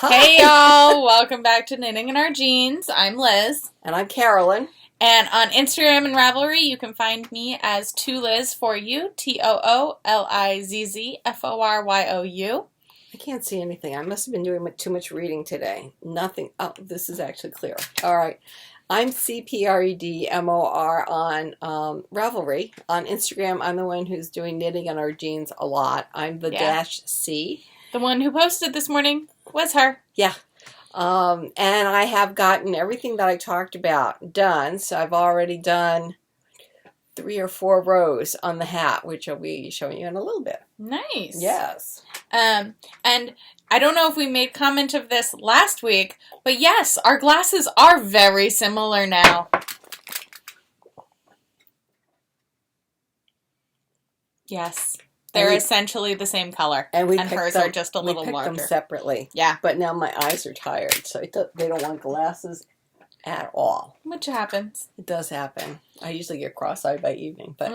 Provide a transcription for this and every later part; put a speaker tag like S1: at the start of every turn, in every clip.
S1: Hey y'all, welcome back to Knitting in Our Jeans. I'm Liz.
S2: And I'm Carolyn.
S1: And on Instagram and Ravelry, you can find me as Toolizzforyou, Toolizzforyou.
S2: I can't see anything. I must have been doing too much reading today. Nothing. Oh, this is actually clear. All right. I'm cpredmor on Ravelry. On Instagram, I'm the one who's doing Knitting in Our Jeans a lot. I'm the -C.
S1: The one who posted this morning was her.
S2: Yeah. And I have gotten everything that I talked about done. So I've already done 3 or 4 rows on the hat, which I'll be showing you in a little bit.
S1: Nice.
S2: Yes.
S1: And I don't know if we made comment of this last week, but yes, our glasses are very similar now. Yes. They're essentially the same color, and hers are just a little larger.
S2: We picked them separately.
S1: Yeah.
S2: But now my eyes are tired, so they don't want glasses at all.
S1: Which happens.
S2: It does happen. I usually get cross-eyed by evening, but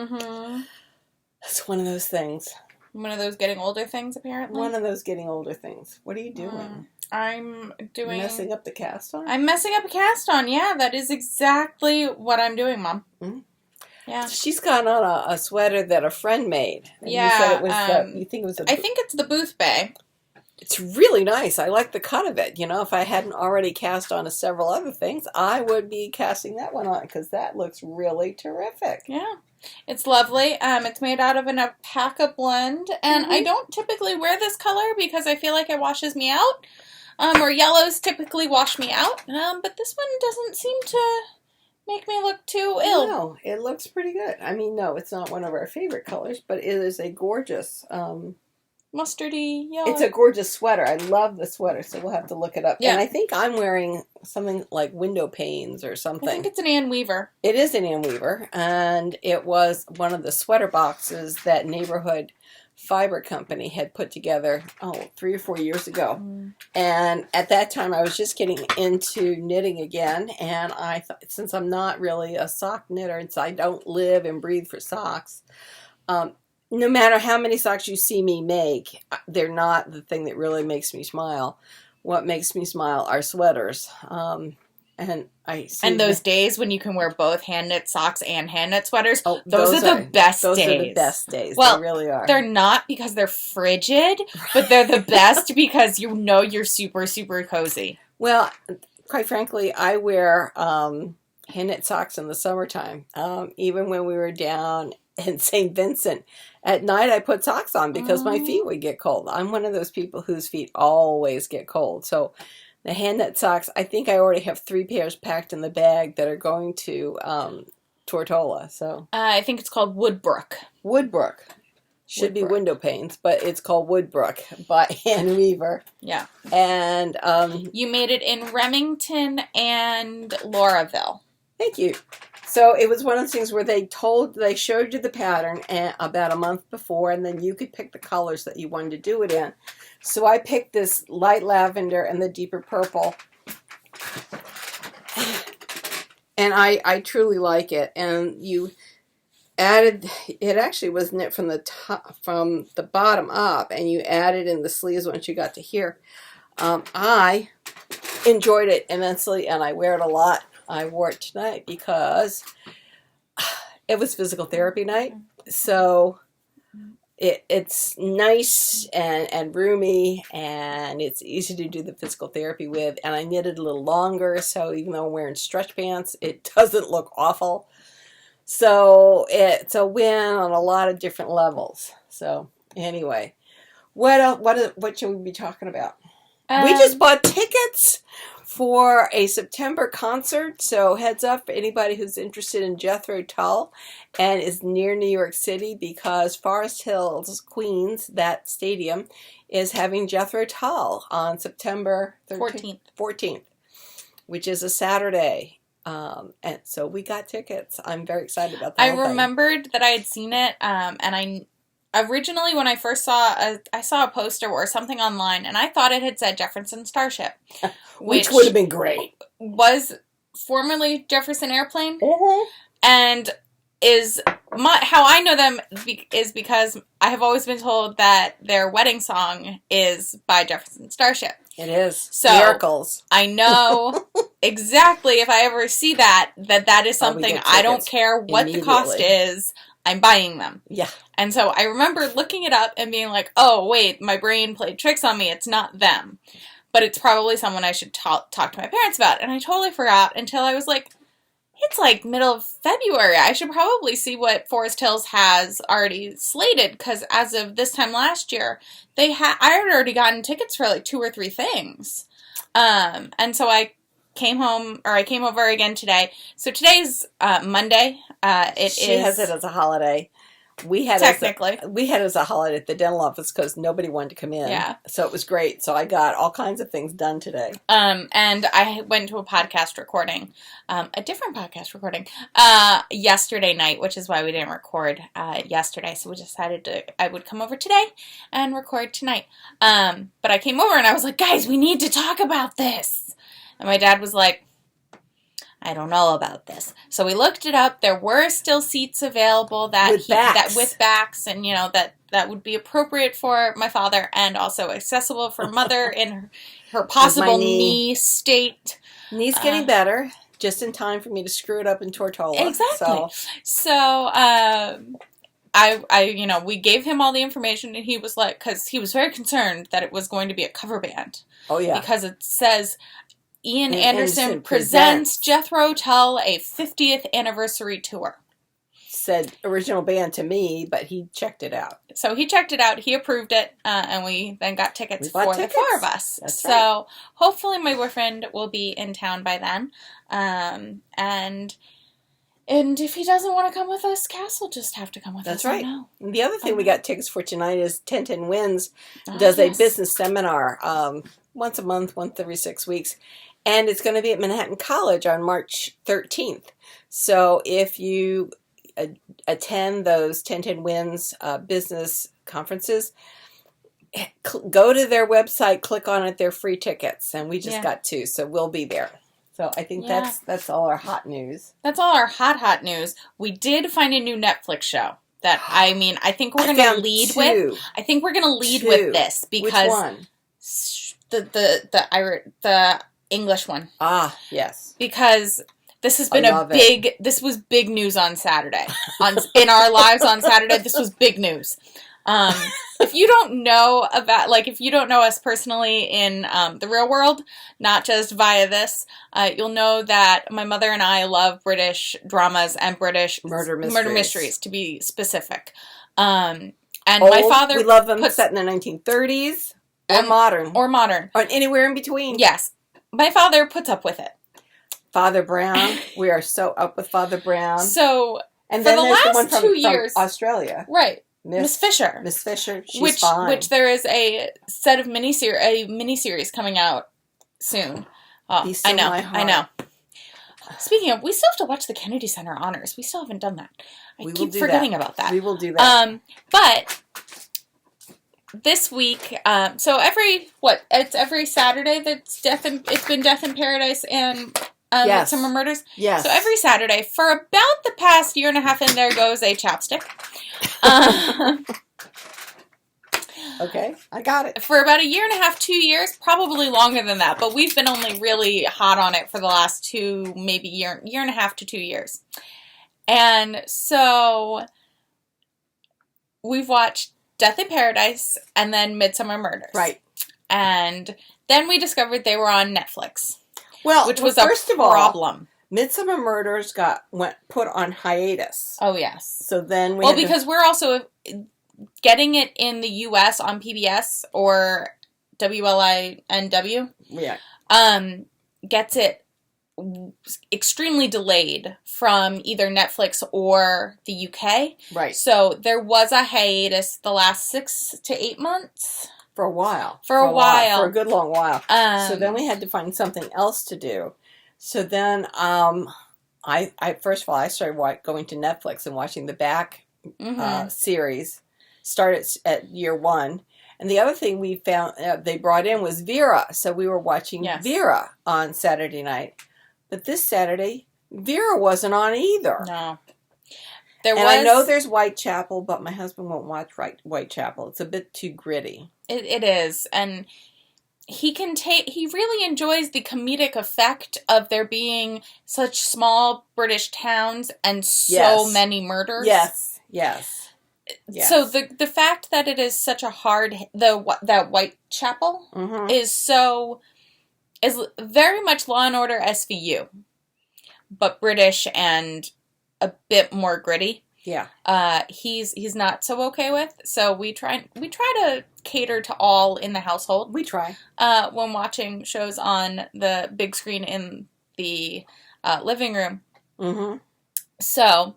S2: it's one of those things.
S1: One of those getting older things, apparently?
S2: One of those getting older things. What are you doing?
S1: I'm doing...
S2: Messing up the cast on?
S1: I'm messing up a cast on, yeah. That is exactly what I'm doing, Mom.
S2: Mm-hmm.
S1: Yeah.
S2: She's got on a sweater that a friend made. And
S1: yeah.
S2: You said it was you think it was
S1: I think it's the Boothbay.
S2: It's really nice. I like the cut of it. You know, if I hadn't already cast on several other things, I would be casting that one on because that looks really terrific.
S1: Yeah. It's lovely. It's made out of an alpaca blend, and I don't typically wear this color because I feel like it washes me out. Or yellows typically wash me out, but this one doesn't seem to make me look too ill.
S2: No, it looks pretty good. I mean, no, it's not one of our favorite colors, but it is a gorgeous...
S1: mustardy yellow.
S2: It's a gorgeous sweater. I love the sweater, so we'll have to look it up.
S1: Yeah.
S2: And I think I'm wearing something like window panes or something.
S1: I think it's an Ann Weaver.
S2: It is an Ann Weaver, and it was one of the sweater boxes that Neighborhood Fiber Company had put together, 3 or 4 years ago. And at that time, I was just getting into knitting again, and I thought, since I'm not really a sock knitter, and so I don't live and breathe for socks, no matter how many socks you see me make, they're not the thing that really makes me smile. What makes me smile are sweaters. And those
S1: days when you can wear both hand knit socks and hand knit sweaters,
S2: those
S1: are the best days.
S2: Those are the best days.
S1: Well,
S2: they really are.
S1: They're not because they're frigid, but they're the best because you know you're super, super cozy.
S2: Well, quite frankly, I wear hand knit socks in the summertime. Even when we were down in St. Vincent, at night I put socks on because my feet would get cold. I'm one of those people whose feet always get cold. So the hand knit socks, I think I already have 3 pairs packed in the bag that are going to Tortola. So
S1: I think it's called Woodbrook.
S2: Woodbrook. Should be window panes, but it's called Woodbrook by Ann Weaver.
S1: Yeah.
S2: And
S1: you made it in Remington and Lauraville.
S2: Thank you. So it was one of those things where they showed you the pattern about a month before, and then you could pick the colors that you wanted to do it in. So I picked this light lavender and the deeper purple, and I truly like it. And you added, it actually was knit from the top, from the bottom up, and you added in the sleeves once you got to here. I enjoyed it immensely, and I wear it a lot. I wore it tonight because it was physical therapy night. So it's nice and roomy, and it's easy to do the physical therapy with. And I knitted a little longer, so even though I'm wearing stretch pants, it doesn't look awful. So it's a win on a lot of different levels. So anyway, what should we be talking about? We just bought tickets for a September concert, so heads up for anybody who's interested in Jethro Tull and is near New York City, because Forest Hills, Queens, that stadium, is having Jethro Tull on September 14th, which is a Saturday. And so we got tickets. I'm very excited about that.
S1: I remembered that I had seen it, and originally, when I first saw I saw a poster or something online, and I thought it had said Jefferson Starship.
S2: Which would have been great.
S1: Was formerly Jefferson Airplane.
S2: Mm-hmm.
S1: And is how I know them is because I have always been told that their wedding song is by Jefferson Starship.
S2: It is.
S1: So
S2: Miracles.
S1: I know exactly if I ever see that is something I don't care what the cost is, I'm buying them.
S2: Yeah.
S1: And so I remember looking it up and being like, oh, wait, my brain played tricks on me. It's not them. But it's probably someone I should talk to my parents about. And I totally forgot until I was like, it's like middle of February. I should probably see what Forest Hills has already slated, because as of this time last year, I had already gotten tickets for like 2 or 3 things. And so I came over again today. So today's Monday. She
S2: has it as a holiday. We had it as a holiday at the dental office because nobody wanted to come in.
S1: Yeah.
S2: So it was great. So I got all kinds of things done today.
S1: And I went to a podcast recording, a different podcast recording, yesterday night, which is why we didn't record yesterday. So we decided I would come over today and record tonight. But I came over and I was like, guys, we need to talk about this. And my dad was like, I don't know about this. So we looked it up. There were still seats available with backs, and that would be appropriate for my father and also accessible for mother in her possible knee state.
S2: Knee's getting better, just in time for me to screw it up in Tortola.
S1: Exactly. So we gave him all the information, and he was like, because he was very concerned that it was going to be a cover band.
S2: Oh yeah.
S1: Because it says Ian Anderson presents Jethro Tull a 50th anniversary tour.
S2: Said original band to me, but he checked it out.
S1: So he checked it out, he approved it, and we then got tickets for the 4 of us.
S2: That's
S1: right. So hopefully my boyfriend will be in town by then. And if he doesn't want to come with us, Cass will just have to come with us.
S2: That's right. And the other thing we got tickets for tonight is 1010 Wins does a business seminar once a month, once every 6 weeks. And it's going to be at Manhattan College on March 13th. So if you attend those 1010 Wins business conferences, go to their website, click on it, they're free tickets. And we just got 2, so we'll be there. So I think that's all our hot news.
S1: That's all our hot news. We did find a new Netflix show that, I think we're going to lead with. I think we're going to lead with this because...
S2: Which one?
S1: The English one.
S2: Ah, yes.
S1: Because this has been this was big news on Saturday. In our lives on Saturday, this was big news. If you don't know if you don't know us personally in the real world, not just via this, you'll know that my mother and I love British dramas and British murder mysteries, to be specific. And my father...
S2: We love them set in the 1930s. Or modern. Or anywhere in between.
S1: Yes. My father puts up with it.
S2: Father Brown. We are so up with Father Brown.
S1: So,
S2: and
S1: for
S2: then
S1: the
S2: there's
S1: last
S2: the one from
S1: 2 years...
S2: From Australia.
S1: Right. Miss Fisher.
S2: Miss Fisher. She's fine.
S1: Which there is a set of miniseries coming out soon. Oh, I know. Speaking of, we still have to watch the Kennedy Center Honors. We still haven't done that. I keep forgetting about that.
S2: We will do that.
S1: But... this week, it's every Saturday that's it's been Death in Paradise and Midusmmer Murders?
S2: Yes.
S1: So every Saturday, for about the past year and a half, and there goes a chapstick.
S2: Okay, I got it.
S1: For about a year and a half, 2 years, probably longer than that, but we've been only really hot on it for the last 2, maybe year and a half to 2 years. And so we've watched Death in Paradise, and then Midusmmer Murders.
S2: Right.
S1: And then we discovered they were on Netflix.
S2: Which was
S1: first of all, problem.
S2: Midusmmer Murders went put on hiatus.
S1: Oh, yes.
S2: So then
S1: because we're also getting it in the U.S. on PBS or WLINW.
S2: Yeah.
S1: Gets it extremely delayed from either Netflix or the UK.
S2: Right.
S1: So there was a hiatus the last 6 to 8 months.
S2: For a while.
S1: For a while.
S2: For a good long while. So then we had to find something else to do. So then I first of all, I started going to Netflix and watching the back series. Started at year 1. And the other thing we found they brought in was Vera. So we were watching Vera on Saturday night. But this Saturday, Vera wasn't on either.
S1: No.
S2: I know there's Whitechapel, but my husband won't watch Whitechapel. It's a bit too gritty.
S1: It is, and he really enjoys the comedic effect of there being such small British towns and so many murders.
S2: Yes.
S1: So the fact that it is such a hard that Whitechapel is very much Law and Order SVU, but British and a bit more gritty.
S2: Yeah.
S1: He's not so okay with. So we try to cater to all in the household.
S2: We try.
S1: When watching shows on the big screen in the living room. Mm-hmm. So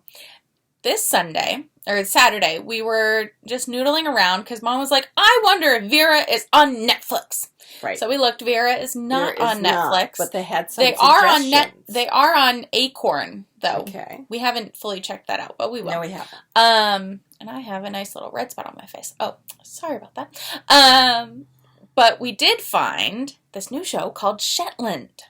S1: this Saturday, we were just noodling around because Mom was like, I wonder if Vera is on Netflix.
S2: Right.
S1: So we looked. Vera is not on Netflix.
S2: But they had some
S1: They are on Acorn, though.
S2: Okay.
S1: We haven't fully checked that out, but we will.
S2: No, we haven't.
S1: And I have a nice little red spot on my face. Oh, sorry about that. But we did find this new show called Shetland.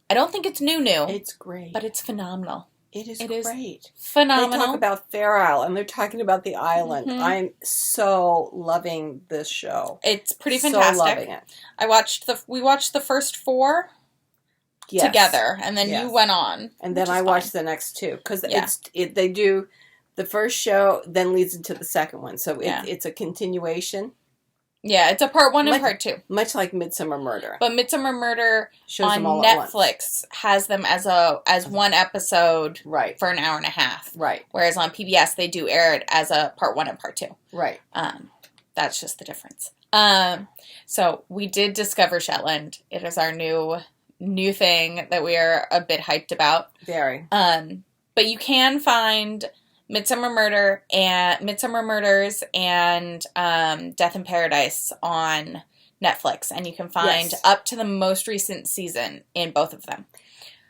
S1: I don't think it's new.
S2: It's great.
S1: But it's phenomenal.
S2: It is great.
S1: Phenomenal.
S2: They talk about Fair Isle, and they're talking about the island. Mm-hmm. I'm so loving this show.
S1: It's pretty fantastic.
S2: So loving it.
S1: We watched the first 4 together, and then you went on.
S2: And then I watched the next 2, because they do the first show, then leads into the second one. So it's a continuation. Yeah,
S1: it's a part 1 and part 2.
S2: Much like Midusmmer Murder.
S1: But Midusmmer Murder on Netflix has them as one episode for an hour and a half.
S2: Right.
S1: Whereas on PBS, they do air it as a part 1 and part 2.
S2: Right.
S1: That's just the difference. So we did discover Shetland. It is our new thing that we are a bit hyped about.
S2: Very.
S1: But you can find Midusmmer Murders and Death in Paradise on Netflix, and you can find up to the most recent season in both of them.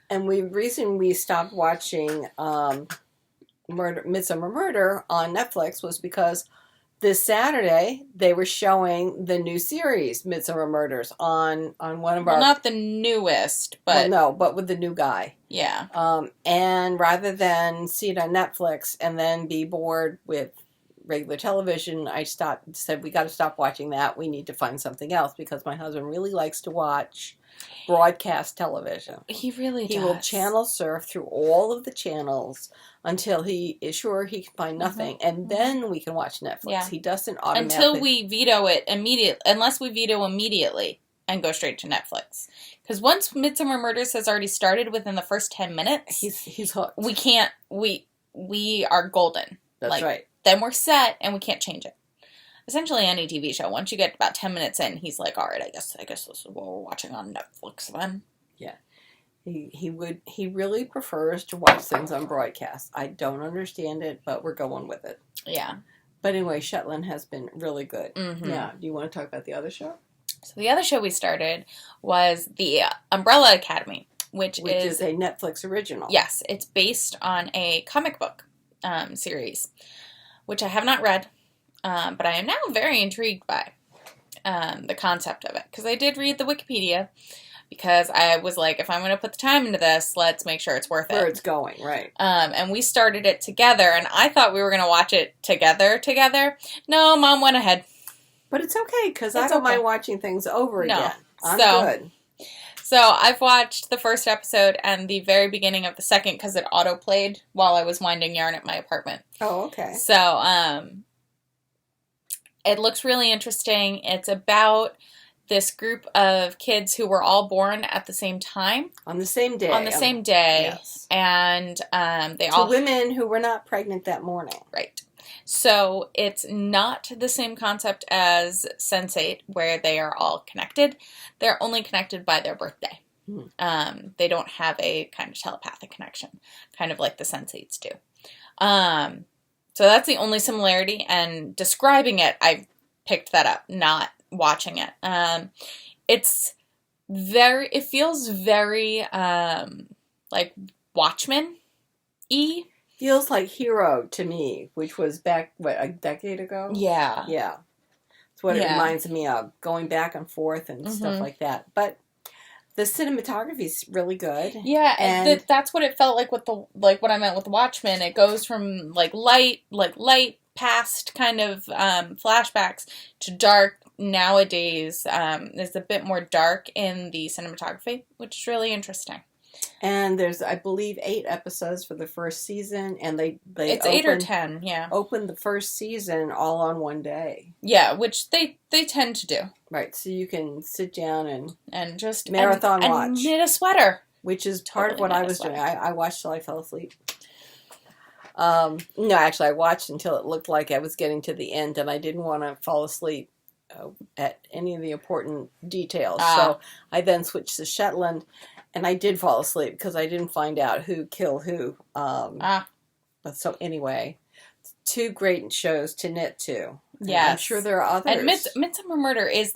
S2: And the reason we stopped watching Midusmmer Murder on Netflix was because this Saturday they were showing the new series Midusmmer Murders on one of our.
S1: Not the newest, but
S2: but with the new guy.
S1: Yeah.
S2: And rather than see it on Netflix and then be bored with regular television, I said we got to stop watching that. We need to find something else, because my husband really likes to watch broadcast television.
S1: He really does.
S2: He will channel surf through all of the channels until he is sure he can find nothing, and then we can watch Netflix. Yeah. He doesn't automatically...
S1: Until we veto it immediately, unless we veto immediately and go straight to Netflix. Because once Midusmmer Murders has already started within the first 10 minutes...
S2: He's hooked.
S1: We can't... We are golden.
S2: That's right.
S1: Then we're set, and we can't change it. Essentially any TV show, once you get about 10 minutes in, he's like, all right, I guess this is what we're watching on Netflix then.
S2: Yeah. He really prefers to watch things on broadcast. I don't understand it, but we're going with it.
S1: Yeah.
S2: But anyway, Shetland has been really good.
S1: Mm-hmm.
S2: Yeah. Do you want to talk about the other show?
S1: So the other show we started was the Umbrella Academy, which is
S2: a Netflix original.
S1: Yes. It's based on a comic book series, which I have not read. But I am now very intrigued by the concept of it. Because I did read the Wikipedia. Because I was like, if I'm going to put the time into this, let's make sure it's worth it.
S2: Where it's going, right.
S1: And we started it together. And I thought we were going to watch it together. No, Mom went ahead.
S2: But it's okay. Because I don't mind watching things over again. I'm good.
S1: So I've watched the first episode and the very beginning of the second. Because it auto-played while I was winding yarn at my apartment.
S2: Oh, okay.
S1: So, it looks really interesting. It's about this group of kids who were all born at the same time.
S2: On the same day.
S1: Yes. And they all...
S2: women who were not pregnant that morning.
S1: Right. So it's not the same concept as Sense8, where they are all connected. They're only connected by their birthday. They don't have a kind of telepathic connection, kind of like the Sense8s do. So that's the only similarity, and describing it, I picked that up, not watching it. It feels very, like Watchmen-y.
S2: Feels like Hero to me, which was back, a decade ago?
S1: Yeah.
S2: Yeah. That's what it reminds me of, going back and forth and stuff like that. But The cinematography's really good.
S1: Yeah,
S2: and
S1: that's what it felt like with what I meant with the Watchmen. It goes from light past kind of flashbacks to dark nowadays. There's a bit more dark in the cinematography, which is really interesting.
S2: And there's, I believe, 8 episodes for the first season, and
S1: it's 8 or 10, yeah.
S2: Opened the first season all on one day.
S1: Yeah, which they tend to do.
S2: Right, so you can sit down
S1: and just
S2: marathon watch.
S1: And knit a sweater.
S2: Which is part of what I was doing. I watched till I fell asleep. No, actually, I watched until it looked like I was getting to the end, and I didn't want to fall asleep at any of the important details. So I then switched to Shetland, and I did fall asleep because I didn't find out who killed who. But so anyway, 2 great shows to knit to.
S1: Yeah,
S2: I'm sure there are others.
S1: And Midusmmer Murder is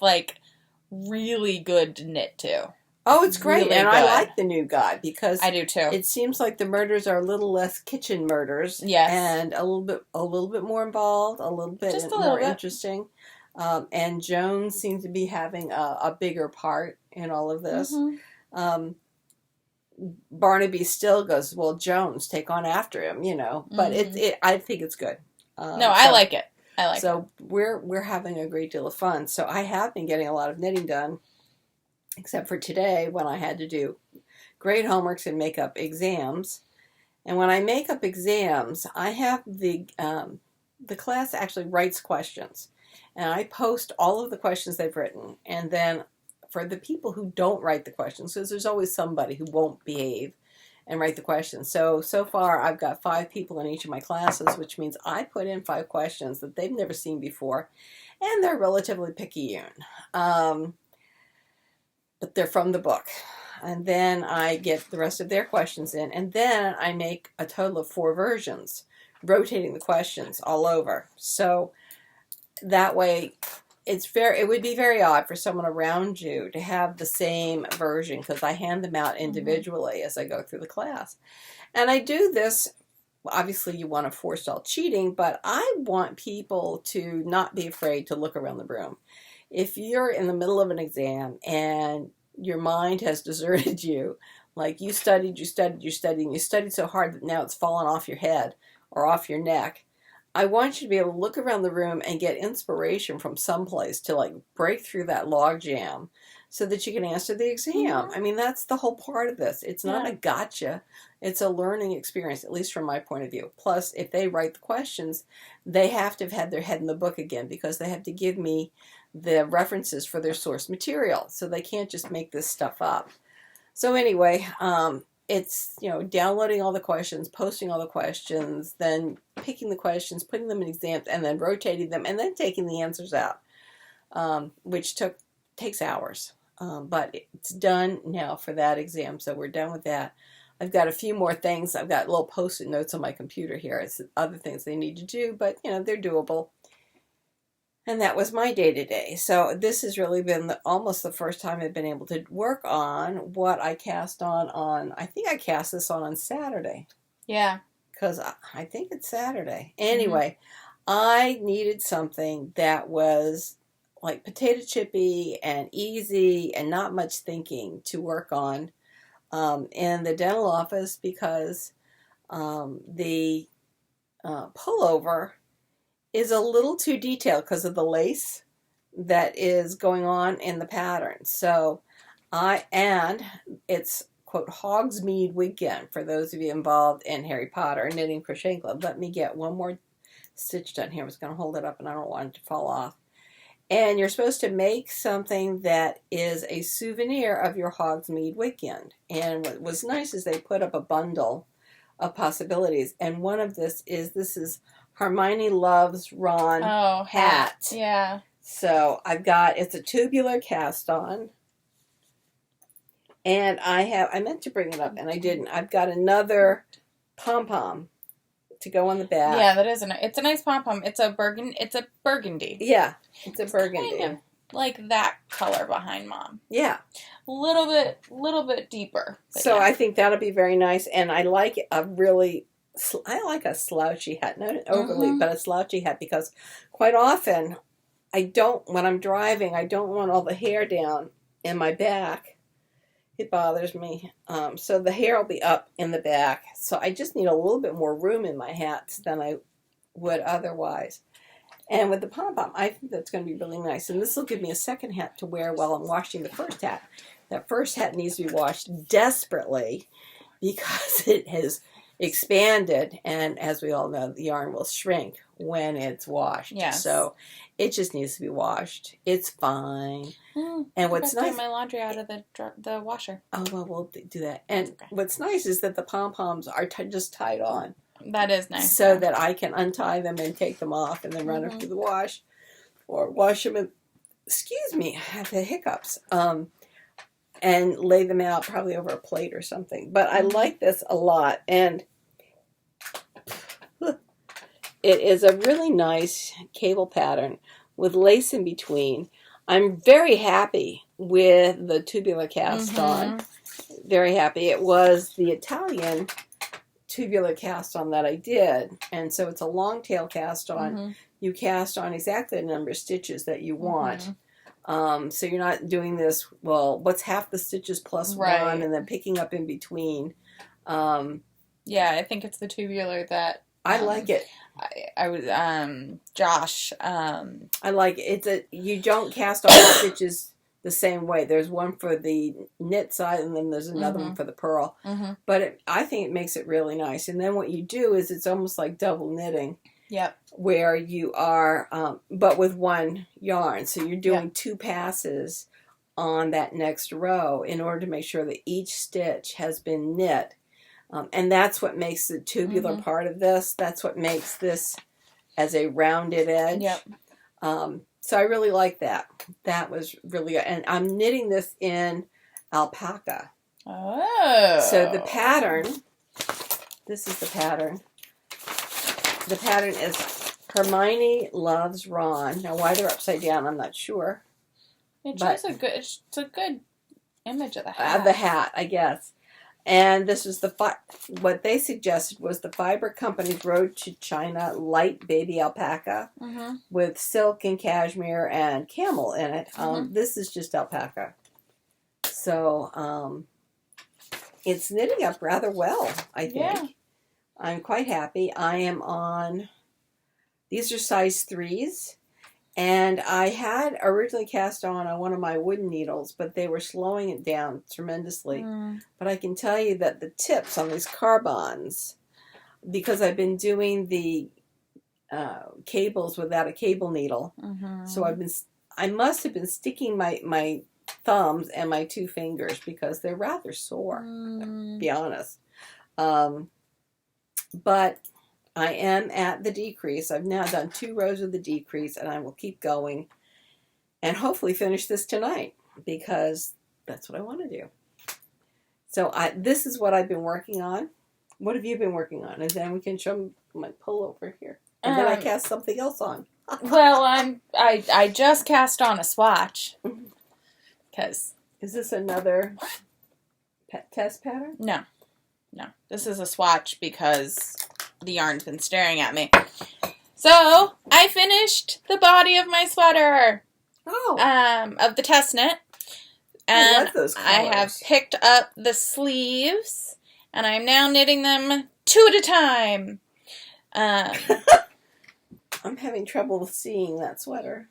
S1: really good to knit to.
S2: Oh, it's great,
S1: really
S2: and
S1: good.
S2: I like the new guy because
S1: I do too.
S2: It seems like the murders are a little less kitchen murders,
S1: yes,
S2: and a little bit more involved, a little bit more interesting. And Jones seems to be having a bigger part in all of this. Mm-hmm. Barnaby still goes, well, Jones, take on after him, But mm-hmm. I think it's good.
S1: I like it.
S2: So we're having a great deal of fun. So I have been getting a lot of knitting done. Except for today when I had to do grade homeworks and make up exams. And when I make up exams, I have the class actually writes questions. And I post all of the questions they've written. And then for the people who don't write the questions, because there's always somebody who won't behave and write the questions. So far I've got 5 people in each of my classes, which means I put in 5 questions that they've never seen before. And they're relatively picayune. But they're from the book. And then I get the rest of their questions in. And then I make a total of 4 versions, rotating the questions all over. So that way, it would be very odd for someone around you to have the same version because I hand them out individually as I go through the class. And I do this, obviously you want to forestall cheating, but I want people to not be afraid to look around the room. If you're in the middle of an exam and your mind has deserted you, like you studied, and you studied so hard that now it's fallen off your head or off your neck, I want you to be able to look around the room and get inspiration from someplace to break through that log jam so that you can answer the exam. Mm-hmm. I mean, that's the whole part of this. It's not a gotcha. It's a learning experience, at least from my point of view. Plus, if they write the questions, they have to have had their head in the book again because they have to give me the references for their source material. So they can't just make this stuff up. So anyway, it's, downloading all the questions, posting all the questions, then picking the questions, putting them in exams, and then rotating them, and then taking the answers out, which takes hours. But it's done now for that exam, so we're done with that. I've got a few more things. I've got little post-it notes on my computer here. It's other things they need to do, but, they're doable. And that was my day-to-day. So this has really been almost the first time I've been able to work on what I cast on I think I cast this on Saturday.
S1: Yeah.
S2: Because I think it's Saturday. Anyway, I needed something that was like potato chippy and easy and not much thinking to work on in the dental office because the pullover is a little too detailed because of the lace that is going on in the pattern. So it's, quote, Hogsmeade weekend for those of you involved in Harry Potter and Knitting Crocheting Club. Let me get one more stitch done here. I was going to hold it up and I don't want it to fall off. And you're supposed to make something that is a souvenir of your Hogsmeade weekend. And what was nice is they put up a bundle of possibilities. And one of this is Hermione Loves Ron hat.
S1: Yeah.
S2: So it's a tubular cast on. And I meant to bring it up and I didn't. I've got another pom-pom to go on the back.
S1: Yeah, it's a nice pom-pom. It's a burgundy.
S2: Yeah, it's a burgundy.
S1: Kind of like that color behind Mom.
S2: Yeah.
S1: A little bit deeper.
S2: So yeah. I think that'll be very nice. And I like I like a slouchy hat, not overly, but a slouchy hat because quite often when I'm driving, I don't want all the hair down in my back. It bothers me. So the hair will be up in the back. So I just need a little bit more room in my hats than I would otherwise. And with the pom-pom, I think that's going to be really nice. And this will give me a second hat to wear while I'm washing the first hat. That first hat needs to be washed desperately because it has expanded. And as we all know, the yarn will shrink when it's washed.
S1: Yes.
S2: So it just needs to be washed. It's fine. And what's nice...
S1: my laundry out of the washer.
S2: Oh, well, we'll do that. And what's nice is that the pom-poms are just tied on.
S1: That is nice.
S2: So that I can untie them and take them off and then run them through the wash. Or wash them in... Excuse me, I have the hiccups. And lay them out probably over a plate or something. But I like this a lot. And it is a really nice cable pattern with lace in between. I'm very happy with the tubular cast on. Very happy. It was the Italian tubular cast on that I did. And so it's a long tail cast on. You cast on exactly the number of stitches that you want. So you're not doing this, well, what's half the stitches plus one and then picking up in between.
S1: Yeah, I think it's the tubular that...
S2: I like it.
S1: I was, Josh.
S2: I like it. You don't cast all the stitches the same way. There's one for the knit side and then there's another one for the purl. But I think it makes it really nice. And then what you do is it's almost like double knitting.
S1: Yep.
S2: Where you are, but with one yarn. So you're doing 2 passes on that next row in order to make sure that each stitch has been knit. And that's what makes the tubular part of this. That's what makes this as a rounded edge.
S1: Yep.
S2: So I really like that. That was really good. And I'm knitting this in alpaca.
S1: Oh.
S2: So the pattern, this is the pattern. The pattern is Hermione Loves Ron. Now, why they're upside down, I'm not sure.
S1: It shows it's a good image of the hat.
S2: Of the hat, I guess. And this was what they suggested was the Fiber Company's Road to China light baby alpaca with silk and cashmere and camel in it. This is just alpaca. So it's knitting up rather well, I think. Yeah. I'm quite happy. I am on, these are size 3s, and I had originally cast on one of my wooden needles, but they were slowing it down tremendously. But I can tell you that the tips on these carbons, because I've been doing the cables without a cable needle, so I must have been sticking my thumbs and my 2 fingers because they're rather sore, to be honest. But I am at the decrease. I've now done 2 rows of the decrease, and I will keep going and hopefully finish this tonight because that's what I want to do. So this is what I've been working on. What have you been working on? And then we can show my pullover here. And then I cast something else on.
S1: Well, I just cast on a swatch. Because...
S2: Is this another test pattern?
S1: No. No, this is a swatch because the yarn's been staring at me. So, I finished the body of my sweater.
S2: Oh.
S1: Of the test knit. And
S2: I love those colors.
S1: I have picked up the sleeves, and I'm now knitting them 2 at a time.
S2: I'm having trouble seeing that sweater.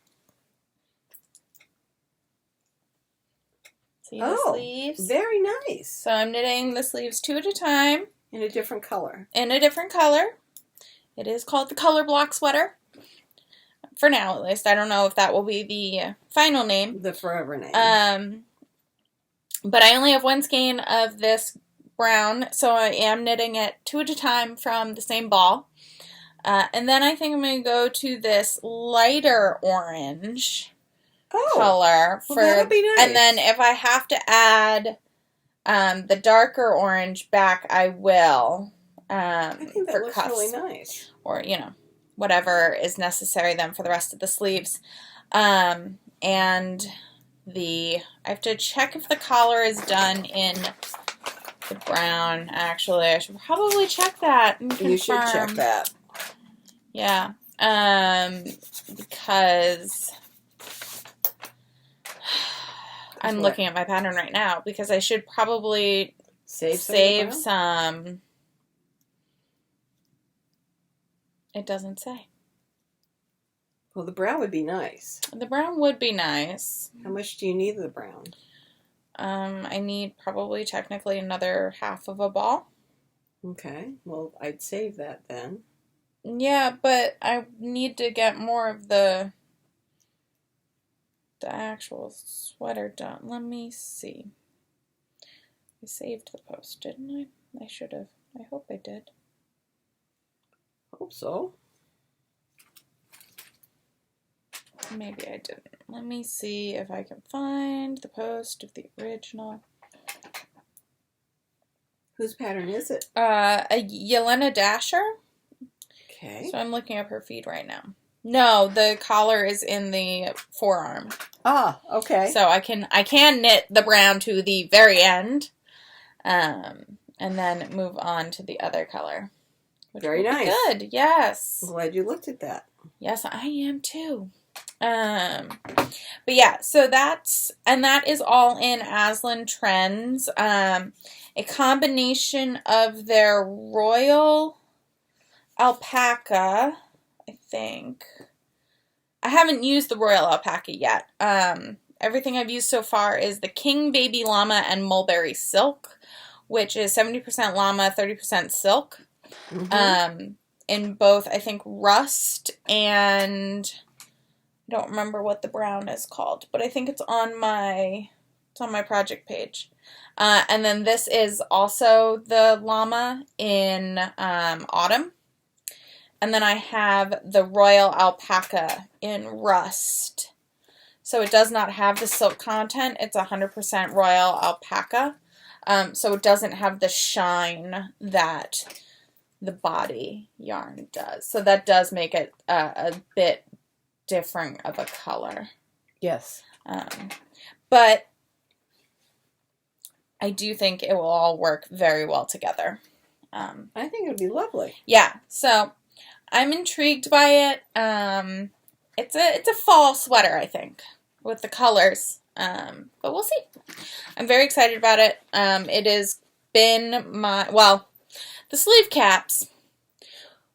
S1: See the sleeves?
S2: Very nice.
S1: So I'm knitting the sleeves 2 at a time.
S2: In a different color.
S1: In a different color. It is called the Color Block Sweater. For now, at least. I don't know if that will be the final name.
S2: The forever name.
S1: But I only have 1 skein of this brown, so I am knitting it 2 at a time from the same ball. And then I think I'm going to go to this lighter orange color.
S2: That'll be nice.
S1: And then if I have to add the darker orange back, I will.
S2: I think that looks really nice.
S1: Or, whatever is necessary then for the rest of the sleeves. And I have to check if the collar is done in the brown. Actually, I should probably check that and confirm.
S2: You should check that.
S1: Yeah. Because I'm looking at my pattern right now because I should probably
S2: save
S1: some. It doesn't say.
S2: Well, the brown would be nice.
S1: The brown would be nice.
S2: How much do you need of the brown?
S1: I need probably technically another half of a ball.
S2: Okay. Well, I'd save that then.
S1: Yeah, but I need to get more of the actual sweater done. Let me see. I saved the post, didn't I? I should have. I hope I did.
S2: Hope so.
S1: Maybe I didn't. Let me see if I can find the post of the original.
S2: Whose pattern is it?
S1: A Ylenea Dasher.
S2: Okay.
S1: So I'm looking up her feed right now. No, the collar is in the forearm.
S2: Ah, okay.
S1: So I can knit the brown to the very end, and then move on to the other color.
S2: Very nice.
S1: Good. Yes.
S2: I'm glad you looked at that.
S1: Yes, I am too. But yeah, so that is all in Aslan Trends. A combination of their royal alpaca, I think. I haven't used the royal alpaca yet. Everything I've used so far is the King Baby Llama and Mulberry Silk, which is 70% llama, 30% silk.
S2: Mm-hmm.
S1: In both, I think, rust and I don't remember what the brown is called, but I think it's on my project page. And then this is also the llama in autumn. And then I have the royal alpaca in rust. So it does not have the silk content. It's 100% royal alpaca. So it doesn't have the shine that the body yarn does. So that does make it a bit different of a color.
S2: Yes.
S1: But I do think it will all work very well together.
S2: I think it would be lovely.
S1: Yeah, so I'm intrigued by it. It's a fall sweater, I think, with the colors. But we'll see. I'm very excited about it. It has been the sleeve caps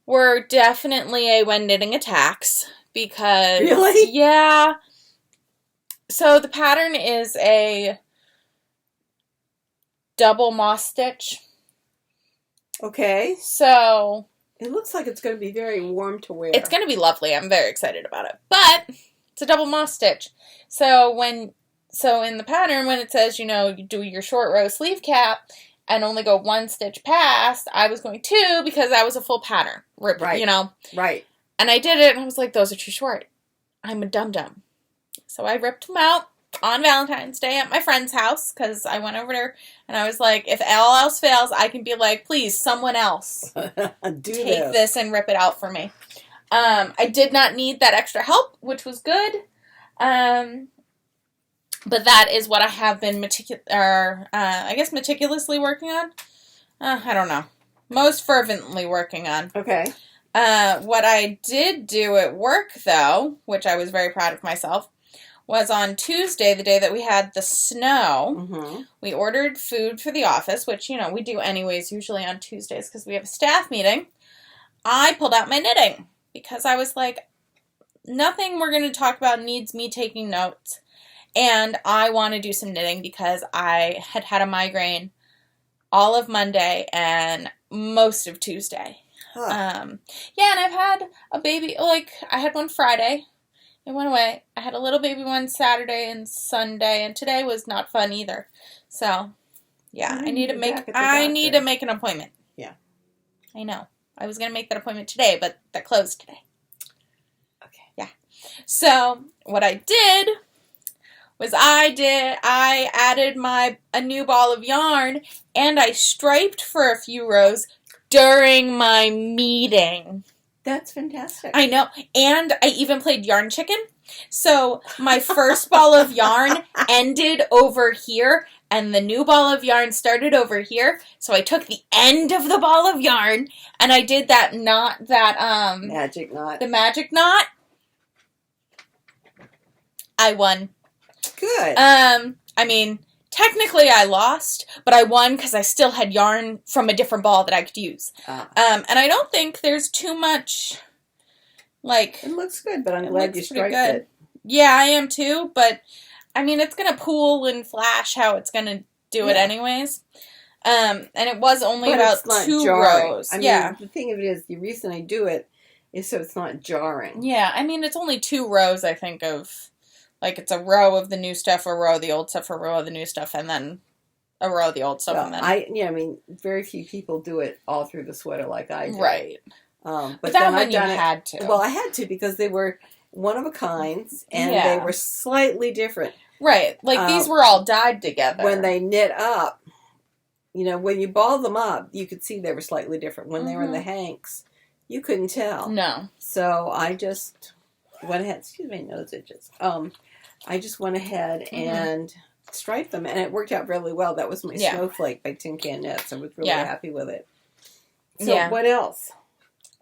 S1: were definitely a when knitting attacks because
S2: really?
S1: Yeah. So the pattern is a double moss stitch.
S2: Okay.
S1: So
S2: it looks like it's going to be very warm to wear.
S1: It's going to be lovely. I'm very excited about it. But it's a double moss stitch. So in the pattern, when it says, you do your short row sleeve cap and only go one stitch past, I was going 2 because that was a full pattern.
S2: Right. Right.
S1: And I did it and I was like, those are too short. I'm a dum-dum. So I ripped them out on Valentine's Day at my friend's house because I went over there and I was like, if all else fails, I can be like, please, someone else take this and rip it out for me. I did not need that extra help, which was good. But that is what I have been meticulously working on. I don't know. Most fervently working on.
S2: Okay.
S1: What I did do at work, though, which I was very proud of myself, was on Tuesday, the day that we had the snow,
S2: mm-hmm.
S1: we ordered food for the office, which, we do anyways, usually on Tuesdays because we have a staff meeting. I pulled out my knitting because I was like, nothing we're going to talk about needs me taking notes. And I want to do some knitting because I had a migraine all of Monday and most of Tuesday.
S2: Huh.
S1: And I've had a baby, I had one Friday. It went away. I had a little baby one Saturday and Sunday, and today was not fun either. So, yeah, I need to make an appointment.
S2: Yeah.
S1: I know. I was going to make that appointment today, but that closed today.
S2: Okay.
S1: Yeah. So, what I did was I added a new ball of yarn, and I striped for a few rows during my meeting.
S2: That's fantastic.
S1: I know. And I even played yarn chicken. So my first ball of yarn ended over here and the new ball of yarn started over here. So I took the end of the ball of yarn and I did that knot,
S2: magic knot.
S1: The magic knot. I won.
S2: Good.
S1: I mean, technically I lost, but I won because I still had yarn from a different ball that I could use. And I don't think there's too much, like...
S2: It looks good, but I'm glad you striped it.
S1: Yeah, I am too, but, I mean, it's going to pool and flash how it's going to do it anyways. And it was only about 2 rows.
S2: I mean, the thing of it is, the reason I do it is so it's not jarring.
S1: Yeah, I mean, it's only 2 rows, I think, of, like, it's a row of the new stuff, a row of the old stuff, a row of the new stuff, and then a row of the old stuff.
S2: Well,
S1: and then...
S2: I mean, very few people do it all through the sweater like I do.
S1: Right.
S2: But
S1: that one you had to.
S2: Well, I had to because they were one of a kind, and they were slightly different.
S1: Right. Like, these were all dyed together.
S2: When they knit up, you know, when you ball them up, you could see they were slightly different. When they were in the hanks, you couldn't tell.
S1: No.
S2: So I just went ahead. Excuse me, nose itches. I just went ahead and striped them, and it worked out really well. That was my Snowflake by Tin Can Knits. I was really happy with it. So what else?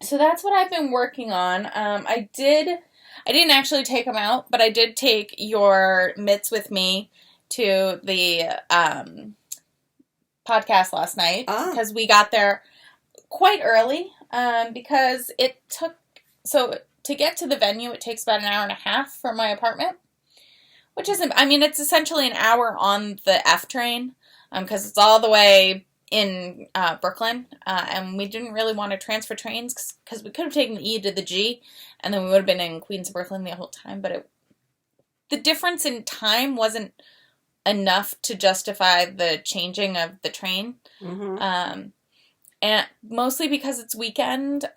S1: So that's what I've been working on. I didn't actually take them out, but I did take your mitts with me to the podcast last night because we got there quite early because it took, so to get to the venue, it takes about an hour and a half from my apartment, which isn't, I mean, it's essentially an hour on the F train because it's all the way in Brooklyn, and we didn't really want to transfer trains because we could have taken the E to the G, and then we would have been in Queens, Brooklyn the whole time, but the difference in time wasn't enough to justify the changing of the train, and mostly because it's weekend,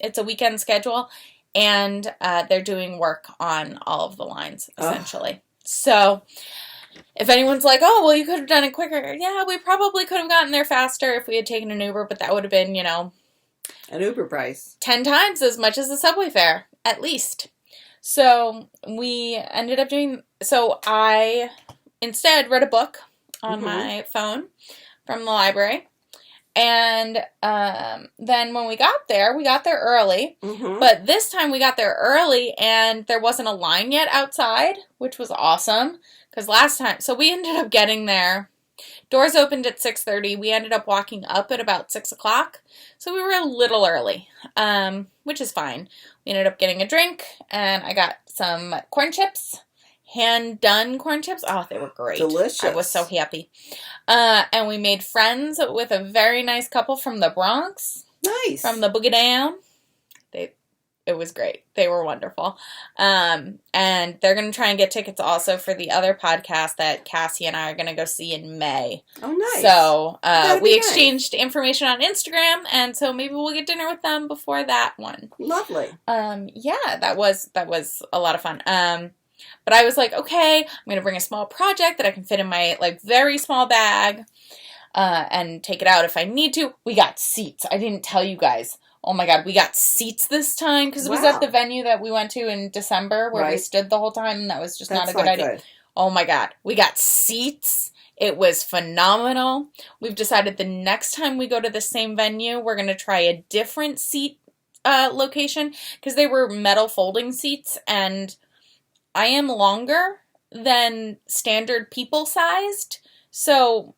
S1: it's a weekend schedule, and they're doing work on all of the lines, essentially. So... if anyone's like, oh, well, you could have done it quicker. Yeah, we probably could have gotten there faster if we had taken an Uber, but that would have been, you know...
S2: an Uber price.
S1: 10 times as much as the subway fare, at least. So, we ended up doing... So, I instead read a book on my phone from the library. And then when we got there early. But this time we got there early, and there wasn't a line yet outside, which was awesome. Because last time, so we ended up getting there, doors opened at 6:30, we ended up walking up at about 6 o'clock, so we were a little early, which is fine. We ended up getting a drink, and I got some corn chips, hand-done corn chips. Oh, they were great.
S2: Delicious.
S1: I was so happy. And we made friends with a very nice couple from the Bronx.
S2: Nice.
S1: From the Boogie Down. It was great. They were wonderful. And they're going to try and get tickets also for the other podcast that Cassie and I are going to go see in May.
S2: Oh, nice.
S1: So, we exchanged information on Instagram, and so maybe we'll get dinner with them before that one.
S2: Lovely.
S1: Yeah, that was a lot of fun. But I was like, okay, I'm going to bring a small project that I can fit in my, like, very small bag, and take it out if I need to. We got seats. I didn't tell you guys. Oh my God, we got seats this time because it was at the venue that we went to in December where we stood the whole time, and that was just not a good idea. Oh my God, we got seats. It was phenomenal. We've decided the next time we go to the same venue, we're going to try a different seat location because they were metal folding seats, and I am longer than standard people sized, so...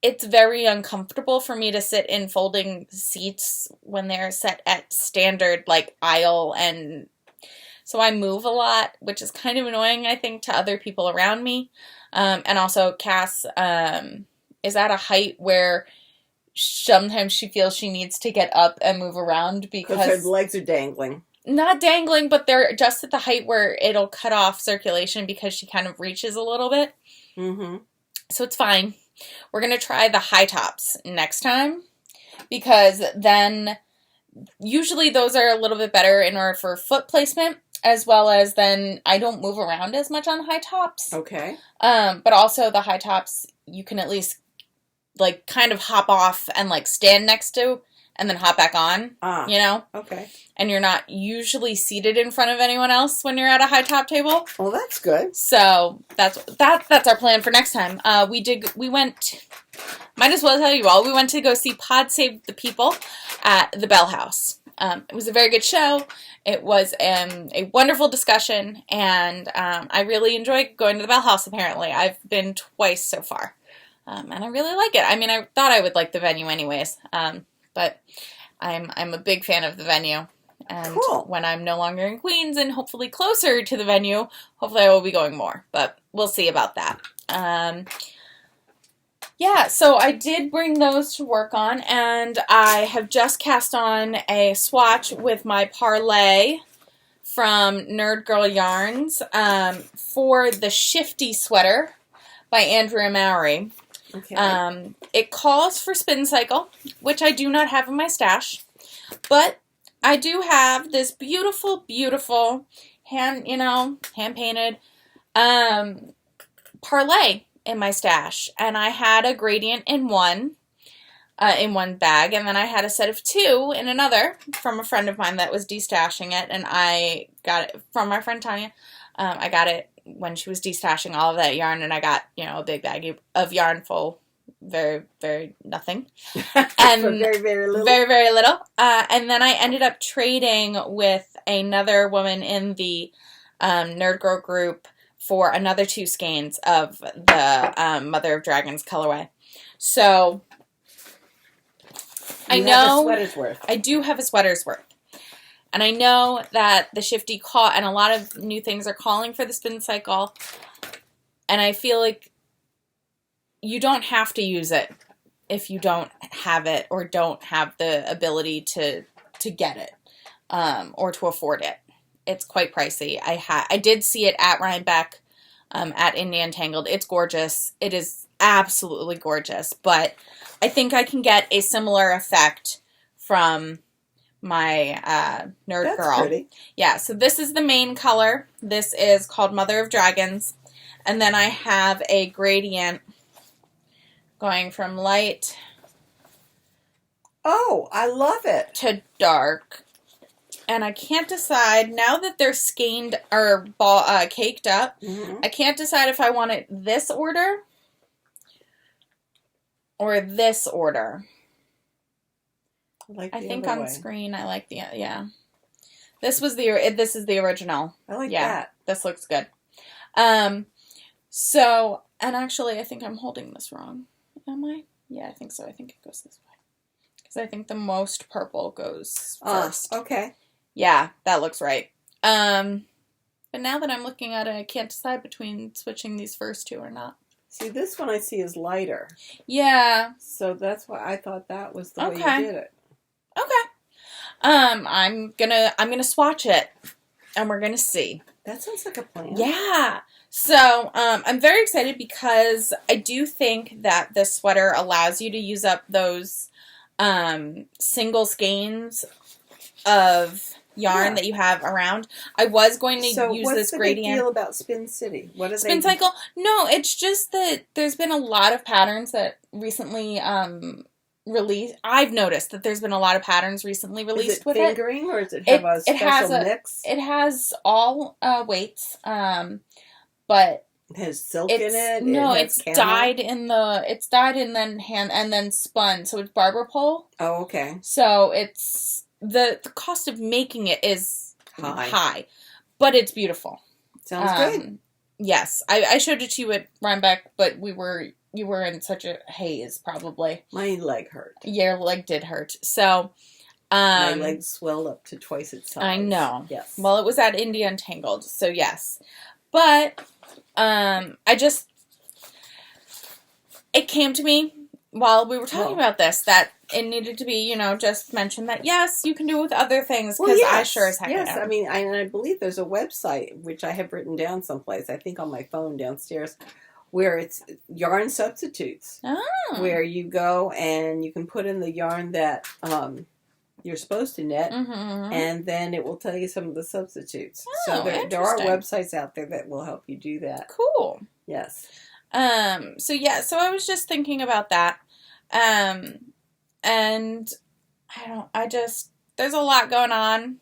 S1: it's very uncomfortable for me to sit in folding seats when they're set at standard, like, aisle, and so I move a lot, which is kind of annoying, I think, to other people around me. And also, Cass is at a height where sometimes she feels she needs to get up and move around because
S2: her legs are dangling.
S1: Not dangling, but they're just at the height where it'll cut off circulation because she kind of reaches a little bit. So it's fine. We're going to try the high tops next time because then usually those are a little bit better in order for foot placement, as well as then I don't move around as much on high tops.
S2: Okay.
S1: But also the high tops, you can at least like kind of hop off and like stand next to and then hop back on, you know? Okay. And you're not usually seated in front of anyone else when you're at a high top table.
S2: Well, that's good.
S1: So that's our plan for next time. We went, might as well tell you all, we went to go see Pod Save the People at the Bell House. It was a very good show. It was a wonderful discussion, and I really enjoyed going to the Bell House, apparently. I've been twice so far, and I really like it. I mean, I thought I would like the venue anyways, but I'm a big fan of the venue. And
S2: Cool.
S1: when I'm no longer in Queens and hopefully closer to the venue, hopefully I will be going more, but we'll see about that. Yeah, so I did bring those to work on, and I have just cast on a swatch with my parlay from Nerd Girl Yarns for the Shfty sweater by Andrea Mowry.
S2: Okay.
S1: It calls for Spin Cycle, which I do not have in my stash, but I do have this beautiful, beautiful hand-painted parlay in my stash, and I had a gradient in one bag, and then I had a set of two in another from a friend of mine that was destashing it, and I got it from my friend Tanya. I got it when she was destashing all of that yarn, and I got, a big bag of yarn full, very, very nothing. And
S2: For very, very little.
S1: Very, very little. And then I ended up trading with another woman in the Nerd Girl group for another 2 skeins of the Mother of Dragons colorway. So I know
S2: have a sweater's worth.
S1: I do have a sweater's worth. And I know that the Shfty call, and a lot of new things are calling for the Spin Cycle. And I feel like you don't have to use it if you don't have it or don't have the ability to get it or to afford it. It's quite pricey. I did see it at Rhinebeck at India Untangled. It's gorgeous. It is absolutely gorgeous. But I think I can get a similar effect from my Nerd Girl.
S2: That's pretty.
S1: Yeah, so this is the main color. This is called Mother of Dragons. And then I have a gradient going from light
S2: Oh, I love it.
S1: to dark. And I can't decide, now that they're skeined or caked up,
S2: Mm-hmm.
S1: I can't decide if I want it this order or this order.
S2: I
S1: I think on screen I like the, yeah. This is the original.
S2: I like
S1: Yeah,
S2: that.
S1: this looks good. So, and actually I think I'm holding this wrong. Am I? Yeah, I think so. I think it goes this way. Because I think the most purple goes first.
S2: Okay.
S1: Yeah, that looks right. But now that I'm looking at it, I can't decide between switching these first two or not.
S2: See, this one I see is lighter.
S1: Yeah.
S2: So that's why I thought that was the way
S1: Okay.
S2: you did it.
S1: Okay. I'm gonna swatch it, and we're gonna see.
S2: That sounds like a plan.
S1: Yeah. So, I'm very excited because I do think that this sweater allows you to use up those single skeins of yarn that you have around. I was going to use this gradient.
S2: So what's the big deal about Spin City? What is
S1: Spin Cycle? No, it's just that there's been a lot of patterns that recently released. I've noticed that there's been a lot of patterns recently released
S2: Is it
S1: with
S2: fingering, or does it have a special mix?
S1: It has all weights, but
S2: It has silk in it.
S1: No,
S2: it
S1: it's dyed and then spun. So it's barber pole.
S2: Oh, okay.
S1: So it's the cost of making it is high, but it's beautiful.
S2: Sounds good.
S1: Yes, I showed it to you at Rhinebeck, but you were in such a haze, probably.
S2: My leg hurt.
S1: Your leg did hurt. So,
S2: my leg swelled up to twice its size.
S1: I know.
S2: Yes.
S1: Well, it was at India Untangled, so yes. But, it came to me while we were talking about this, that it needed to be, just mentioned that, yes, you can do it with other things, because I sure as heck
S2: Yes,
S1: am.
S2: I mean, I believe there's a website, which I have written down someplace, I think on my phone downstairs, where it's yarn substitutes.
S1: Oh.
S2: Where you go and you can put in the yarn that you're supposed to knit,
S1: Mm-hmm.
S2: and then it will tell you some of the substitutes.
S1: Oh,
S2: So there are
S1: interesting.
S2: websites out there that will help you do that.
S1: Cool.
S2: Yes.
S1: So I was just thinking about that. And there's a lot going on.